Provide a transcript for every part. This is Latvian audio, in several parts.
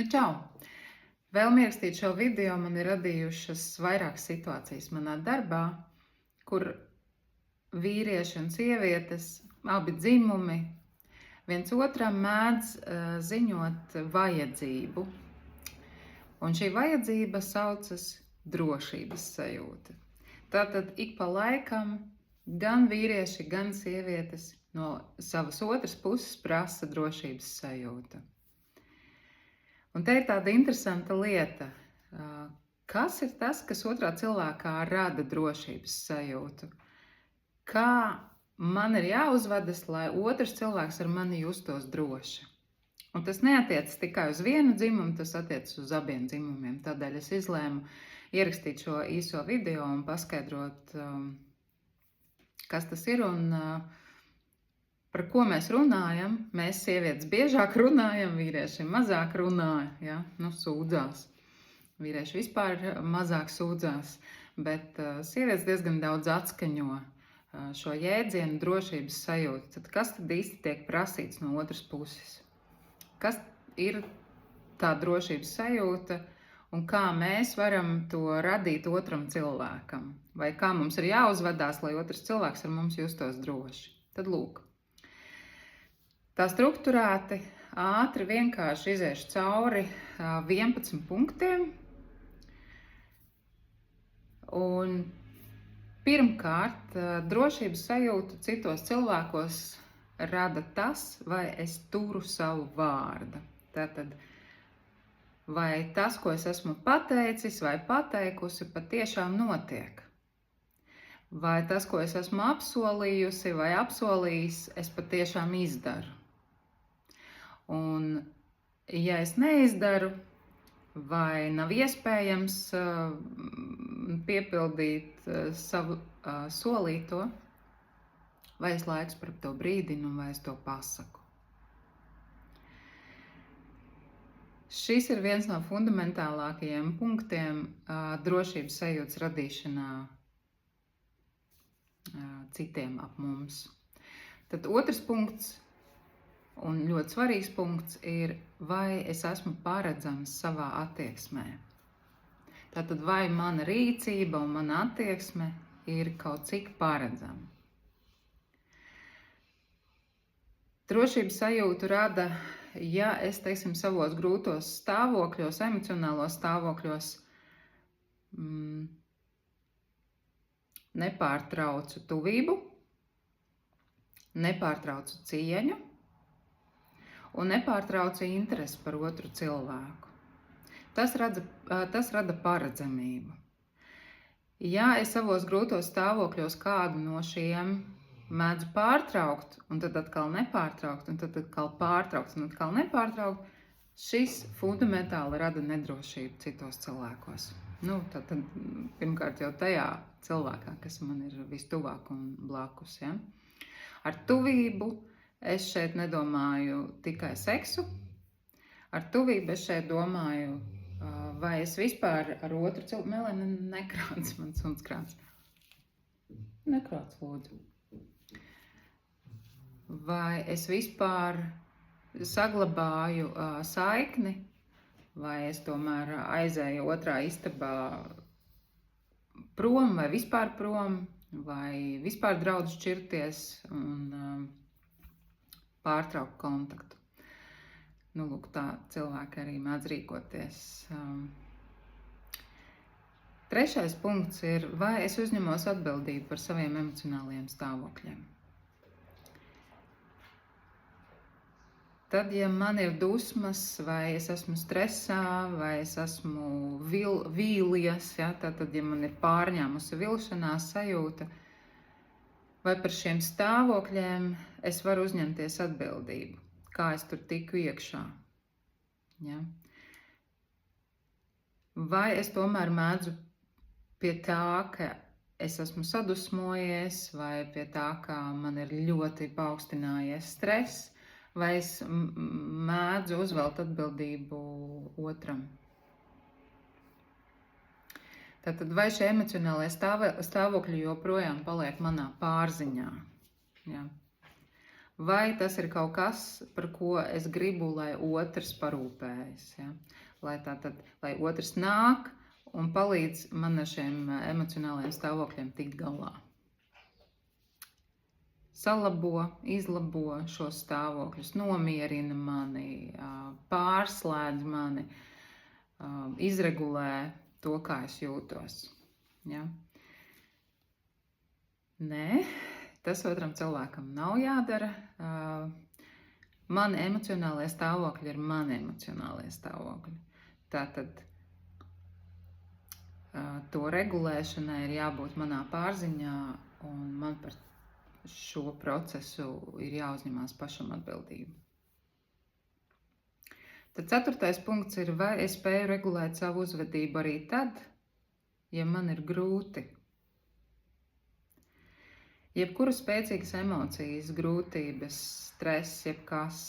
Čau! Vēlmi ierakstīt šo video man ir radījušas vairākas situācijas manā darbā, kur vīrieši un sievietes, abi dzimumi, viens otram mēdz ziņot vajadzību. Un šī vajadzība saucas drošības sajūta. Tātad ik pa laikam gan vīrieši, gan sievietes no savas otras puses prasa drošības sajūtu. Un te ir tāda interesanta lieta. Kas ir tas, kas otrā cilvēkā rada drošības sajūtu? Kā man ir jāuzvedas, lai otrs cilvēks ar mani justos droši? Un tas neatiecas tikai uz vienu dzimumu, tas attiecas uz abiem dzimumiem. Tādēļ es izlēmu ierakstīt šo īso video un paskaidrot, kas tas ir un par ko mēs runājam. Mēs sievietes biežāk runājam, vīrieši mazāk runāja, ja? Sūdzās. Vīrieši vispār mazāk sūdzās, bet sievietes diezgan daudz atskaņo šo jēdzienu drošības sajūtu. Tad kas tad īsti tiek prasīts no otras puses? Kas ir tā drošības sajūta un kā mēs varam to radīt otram cilvēkam? Vai kā mums ir jāuzvedās, lai otrs cilvēks ar mums justos droši? Tad lūk. Tā strukturēti, ātri, vienkārši iziešu cauri 11 punktiem. Un pirmkārt, drošības sajūtu citos cilvēkos rada tas, vai es turu savu vārdu. Tātad, vai tas, ko es esmu pateicis vai pateikusi, patiešām notiek. Vai tas, ko es esmu apsolījusi vai apsolījis, es patiešām izdaru. Un, ja es neizdaru, vai nav iespējams piepildīt savu solīto, vai es laiks par to brīdinu, vai es to pasaku. Šis ir viens no fundamentālākajiem punktiem drošības sajūtas radīšanā citiem ap mums. Tad otrs punkts, un ļoti svarīgs punkts, ir, vai es esmu paredzams savā attieksmē. Tātad, vai mana rīcība un mana attieksme ir kaut cik paredzama. Drošības sajūtu rada, ja es, savos grūtos stāvokļos, emocionālos stāvokļos nepārtraucu tuvību, nepārtraucu cieņu un nepārtraucu interesi par otru cilvēku. Tas rada paredzamību. Ja es savos grūtos stāvokļos kādu no šiem mēdzu pārtraukt, un tad atkal nepārtraukt, un tad atkal pārtraukt, un atkal nepārtraukt, šis fundamentāli rada nedrošību citos cilvēkos. Tad pirmkārt jau tajā cilvēkā, kas man ir vistuvāk un blakus. Ja? Ar tuvību es šeit nedomāju tikai seksu. Ar tuvību es šeit domāju, vai es vispār ar otru cilvēku... Melena, nekrāc, man suns krāc. Nekrāc, lūdzu. Vai es vispār saglabāju saikni, vai es tomēr aizēju otrā istabā prom, vai vispār prom, vai vispār draudz šķirties un pārtraukt kontaktu. Lūk, tā cilvēki arī mēdz rīkoties. Trešais punkts ir, vai es uzņemos atbildību par saviem emocionālajiem stāvokļiem. Tad, ja man ir dusmas, vai es esmu stresā, vai es esmu vīlies, ja, tad, ja man ir pārņēmusi vilšanās sajūta, vai par šiem stāvokļiem es varu uzņemties atbildību, kā es tur tiku iekšā. Ja? Vai es tomēr mēdzu pie tā, ka es esmu sadusmojies, vai pie tā, ka man ir ļoti paaugstinājies stress, vai es mēdzu uzvelt atbildību otram. Tātad, vai šie emocionālie stāvokļi joprojām paliek manā pārziņā? Ja? vai tas ir kaut kas, par ko es gribu, lai otrs parūpējas. Ja? Lai otrs nāk un palīdz man ar šiem emocionālajiem stāvokļiem tikt galā. Salabo, izlabo šos stāvokļus, nomierina mani, pārslēdz mani, izregulē to, kā es jūtos. Ja? Nē, tas otram cilvēkam nav jādara. Mani emocionālie stāvokļi ir mani emocionālie stāvokļi. Tātad to regulēšanai ir jābūt manā pārziņā, un man par šo procesu ir jāuzņemās pašam atbildību. Tad 4. punkts ir, vai es spēju regulēt savu uzvedību arī tad, ja man ir grūti. Jebkura spēcīgas emocijas, grūtības, stress, jebkas,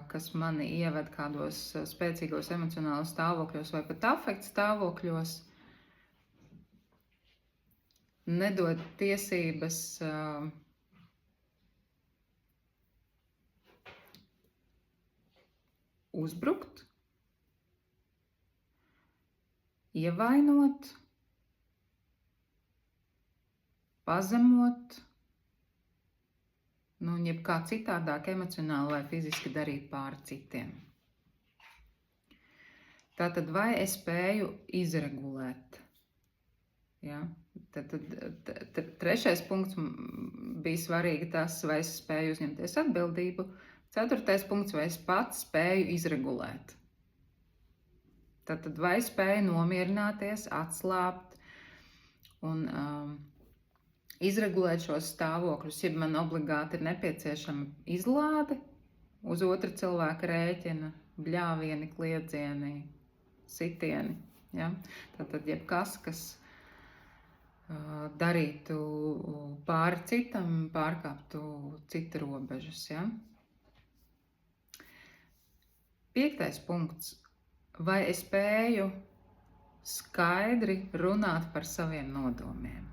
kas mani ieved kādos spēcīgos emocionālos stāvokļos vai pat afekta stāvokļos, nedod tiesības uzbrukt, ievainot, pazemot, un jebkā citādāk emocionāli vai fiziski darīt pāri citiem. Tātad, vai es spēju izregulēt? Ja? Tad 3. punkts bija svarīgi tas, vai es spēju uzņemties atbildību. 4. punkts, vai es pats spēju izregulēt. Tātad, vai spēju nomierināties, atslābt un izregulēt šos stāvokļus, ja man obligāti ir nepieciešama izlāde uz otra cilvēka rēķina, bļāvieni, kliedzieni, sitieni. Ja? Tātad, jebkas, kas darītu pāri citam, pārkāptu cita robežas. Ja? 5. punkts. Vai es spēju skaidri runāt par saviem nodomiem?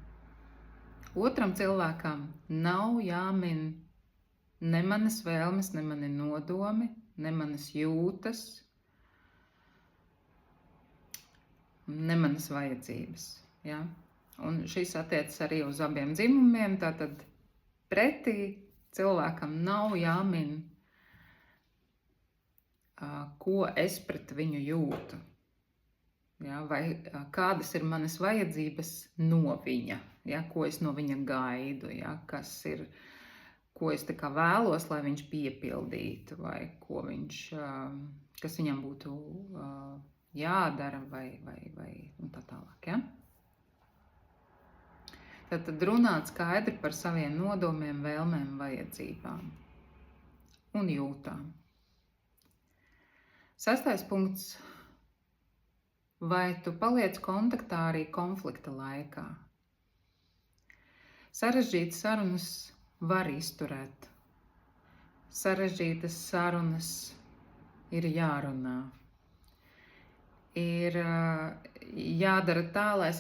Otram cilvēkam nav jāmin ne manas vēlmes, ne mani nodomi, ne manas jūtas, ne manas vajadzības. Ja? Un šis attiecas arī uz abiem dzimumiem, tātad pretī cilvēkam nav jāmin, ko es pret viņu jūtu, ja? Vai kādas ir manas vajadzības no viņa, ja? Ko es no viņa gaidu, ja? Ko es tā kā vēlos, lai viņš piepildītu, vai kas viņam būtu jādara, vai un tā tālāk. Ja? Tad runāt skaidri par saviem nodomiem, vēlmēm, vajadzībām un jūtām. 6. punkts. Vai tu paliec kontaktā arī konflikta laikā? Sarežģītas sarunas var izturēt. Sarežģītas sarunas ir jārunā. Ir jādara tā, lai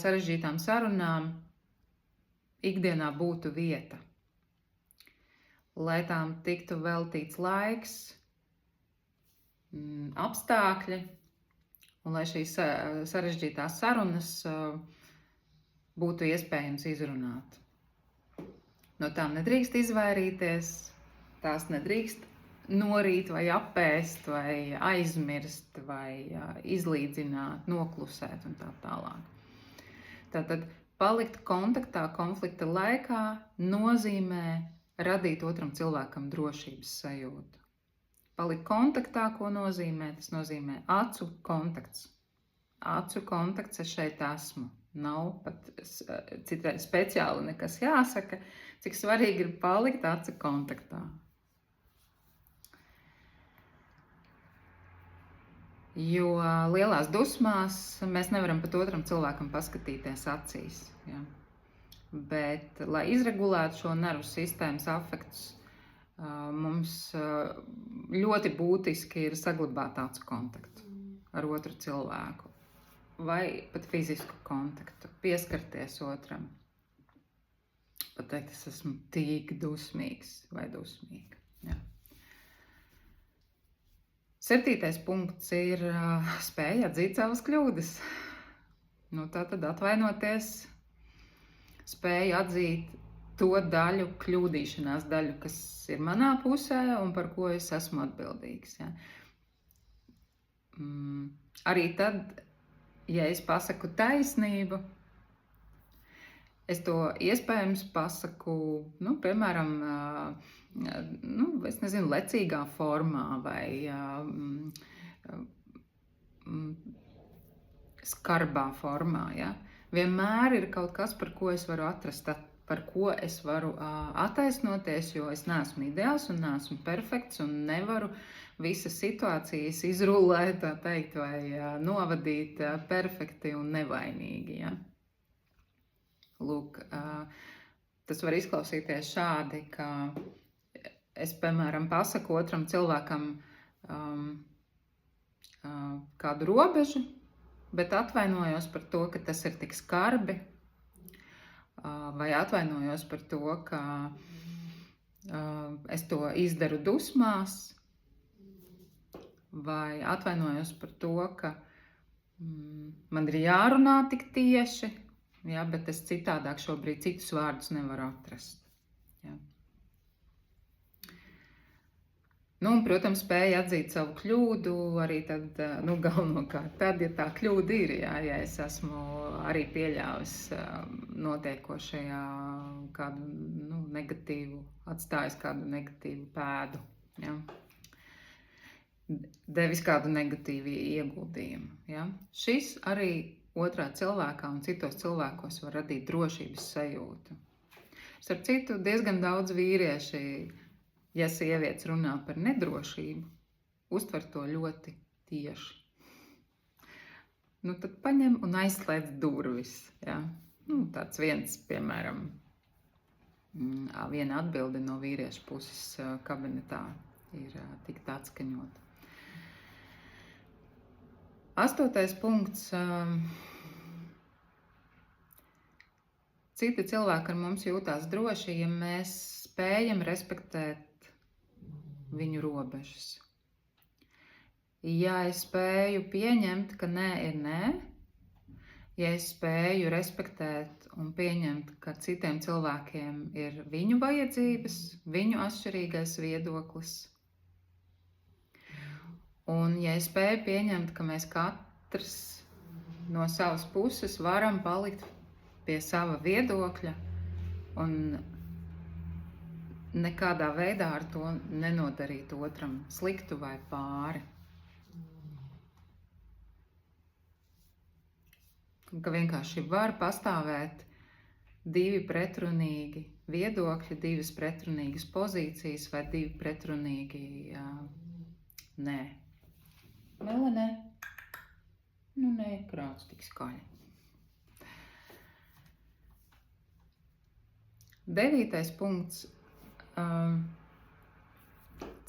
sarežģītām sarunām ikdienā būtu vieta. Lai tām tiktu veltīts laiks, apstākļi, un lai šīs sarežģītās sarunas būtu iespējams izrunāt. No tām nedrīkst izvairīties, tās nedrīkst norīt vai apēst, vai aizmirst, vai izlīdzināt, noklusēt un tā tālāk. Tātad palikt kontaktā konflikta laikā nozīmē radīt otram cilvēkam drošības sajūtu. Palikt kontaktā, ko nozīmē? Tas nozīmē acu kontakts. Acu kontakts, es šeit esmu. Nav pat citai speciāli nekas jāsaka, cik svarīgi ir palikt acu kontaktā. Jo lielās dusmās mēs nevaram pat otram cilvēkam paskatīties acīs. Ja? Bet, lai izregulētu šo nervu sistēmas afektus, mums ļoti būtiski ir saglabāt acu kontaktu ar otru cilvēku vai pat fizisku kontaktu, pieskarties otram. pateikt, es esmu tik dusmīgs vai dusmīga. Ja. 7. punkts ir spēja atzīt savas kļūdas. Tātad atvainoties, spēja atzīt to daļu, kļūdīšanās daļu, kas ir manā pusē un par ko es esmu atbildīgs. Ja. Arī tad, ja es pasaku taisnību, es to iespējams pasaku, piemēram, es nezinu, lecīgā formā vai skarbā formā. Ja? Vienmēr ir kaut kas, par ko es varu atrast, par ko es varu attaisnoties, jo es neesmu ideāls un neesmu perfekts un nevaru visas situācijas izrullēt, tā teikt, vai novadīt perfekti un nevainīgi. Ja? Lūk, tas var izklausīties šādi, ka es, piemēram, pasaku otram cilvēkam kādu robežu, bet atvainojos par to, ka tas ir tik skarbi, vai atvainojos par to, ka es to izdaru dusmās, vai atvainojos par to, ka man ir jārunā tik tieši, ja, bet es citādāk šobrīd citus vārdus nevaru atrast. Ja. Un, protams, spēja atzīt savu kļūdu arī tad, galvenokārt tad, ja tā kļūda ir, ja es esmu arī pieļāvis notiekošajā kādu negatīvu, atstājis kādu negatīvu pēdu, ja. Devis kādu negatīvu ieguldījumu. Ja. Šis arī otrā cilvēkā un citos cilvēkos var radīt drošības sajūtu. Starp citu, diezgan daudz vīrieši, ja sievietes runā par nedrošību, uztver to ļoti tieši. Tad paņem un aizslēdz durvis. Ja? Tāds viens, piemēram, viena atbilde no vīriešu puses kabinetā ir tik atskaņota. 8. punkts. Citi cilvēki ar mums jūtās droši, ja mēs spējam respektēt viņu robežas. Ja es spēju pieņemt, ka nē ir nē, ja es spēju respektēt un pieņemt, ka citiem cilvēkiem ir viņu vajadzības, viņu atšķirīgais viedoklis, un ja es spēju pieņemt, ka mēs katrs no savas puses varam palikt pie sava viedokļa un nekādā veidā ar to nenodarīt otram sliktu vai pāri. Ka vienkārši var pastāvēt divi pretrunīgi viedokļi, divas pretrunīgas pozīcijas vai divi pretrunīgi nē. Melene, nē, krāts tik skaļi. 9. punkts.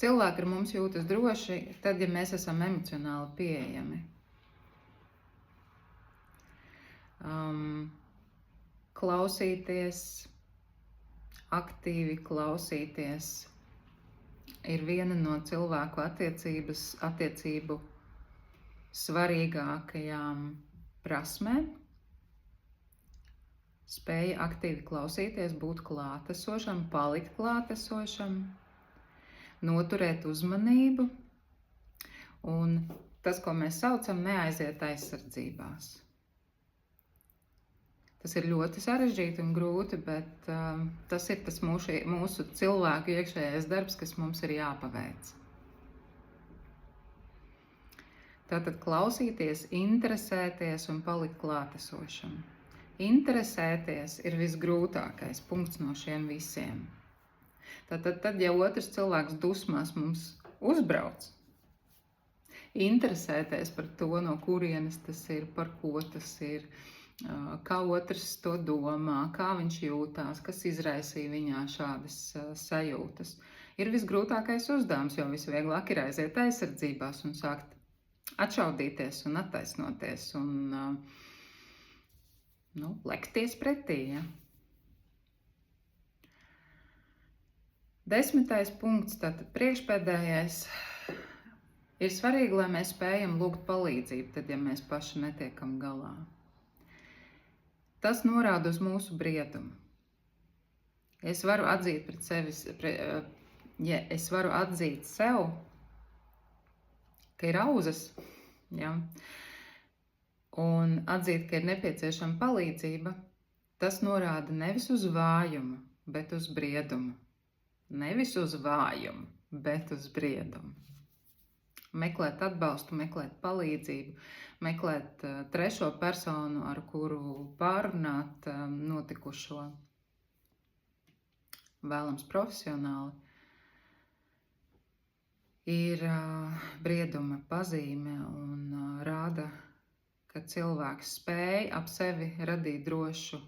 Cilvēki ar mums jūtas droši, tad, ja mēs esam emocionāli pieejami. Klausīties, aktīvi klausīties ir viena no cilvēku attiecību svarīgākajām prasmēm. Spēja aktīvi klausīties, būt klātesošam, palikt klātesošam, noturēt uzmanību, un tas, ko mēs saucam, neaiziet aizsardzībās. Tas ir ļoti sarežģīti un grūti, bet tas ir tas mūsu cilvēku iekšējais darbs, kas mums ir jāpaveic. Tātad klausīties, interesēties un palikt klātesošam. Interesēties ir visgrūtākais punkts no šiem visiem. Tātad, ja otrs cilvēks dusmās mums uzbrauc, interesēties par to, no kurienes tas ir, par ko tas ir, kā otrs to domā, kā viņš jūtās, kas izraisīja viņā šādas sajūtas, ir visgrūtākais uzdevums, jo visvieglāk ir aiziet aizsardzībās un sākt atšaudīties un attaisnoties un lekties pretī. Ja? 10. punkts, tātad priekšpēdējais. Ir svarīgi, lai mēs spējam lūgt palīdzību, tad, ja mēs paši netiekam galā. Tas norāda uz mūsu briedumu. Es varu atzīt ja es varu atzīt sev, ka ir auzas, ja, un atzīt, ka ir nepieciešama palīdzība, tas norāda nevis uz vājumu, bet uz briedumu. Nevis uz vājumu, bet uz briedumu. Meklēt atbalstu, meklēt palīdzību, meklēt trešo personu, ar kuru pārunāt notikušo, vēlams profesionāli, ir brieduma pazīme un rāda, ka cilvēks spēj ap sevi radīt drošu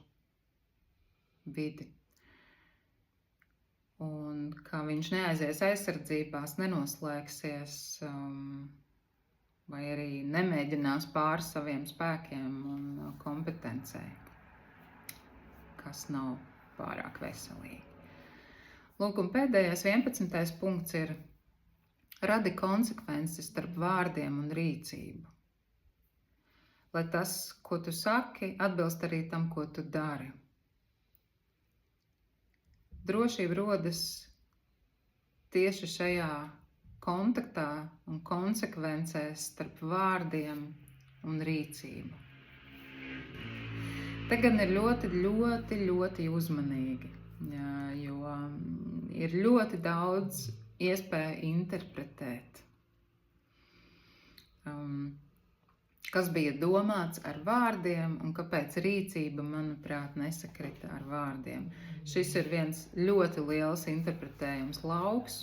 vidi. Un ka viņš neaizies aizsardzībās, nenoslēgsies vai arī nemēģinās pāri saviem spēkiem un kompetencei, kas nav pārāk veselīgi. Lūk, un pēdējais 11. punkts ir radi konsekvences starp vārdiem un rīcību. Lai tas, ko tu saki, atbilst arī tam, ko tu dari. Drošība rodas tieši šajā kontaktā un konsekvencēs starp vārdiem un rīcību. Te gan ir ļoti uzmanīgi, jo ir ļoti daudz iespēju interpretēt, kas bija domāts ar vārdiem un kāpēc rīcība, manuprāt, nesakrita ar vārdiem. Šis ir viens ļoti liels interpretējums lauks,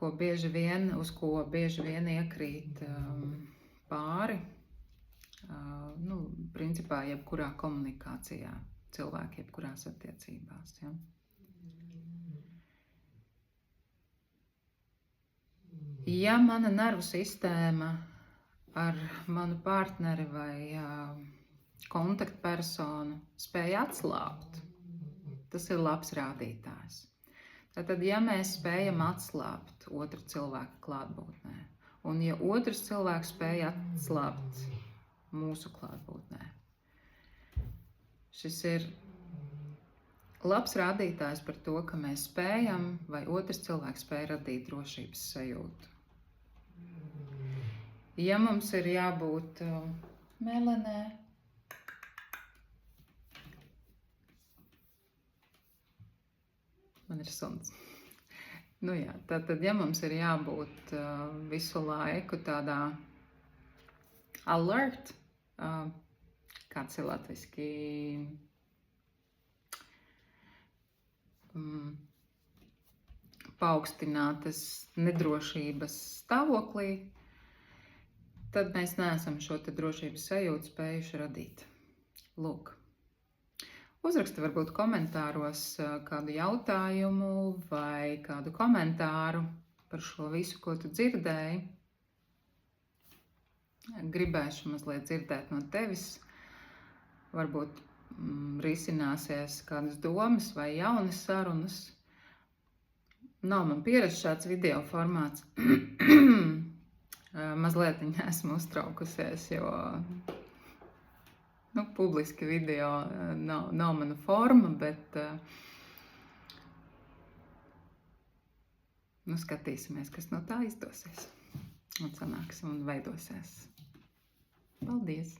uz ko bieži vien iekrīt pāri, principā jebkurā komunikācijā, cilvēki jebkurās attiecībās. Ja? Ja mana nervu sistēma ar manu partneri vai kontaktpersonu spēja atslābt, tas ir labs rādītājs. Tātad, ja mēs spējam atslābt otru cilvēku klātbūtnē, un ja otrs cilvēks spēja atslābt mūsu klātbūtnē, šis ir labs rādītājs par to, ka mēs spējam, vai otrs cilvēks spēja radīt drošības sajūtu. Ja mums ir jābūt Melenē, man ir suns. Tātad, ja mums ir jābūt visu laiku tādā alert, kāds ir latviski, paaugstinātas nedrošības stāvoklī, tad mēs neesam šo te drošības sajūtu spējuši radīt. Lūk. Uzraksti varbūt komentāros kādu jautājumu vai kādu komentāru par šo visu, ko tu dzirdēji. Gribēšu mazliet dzirdēt no tevis. Varbūt risināsies kādas domas vai jaunas sarunas. Nav man pieredze šāds video formāts. Mazliet esmu uztraukusies, jo publiski video nav mana forma, bet skatīsimies, kas no tā izdosies. Un sanāks un veidosies. Paldies!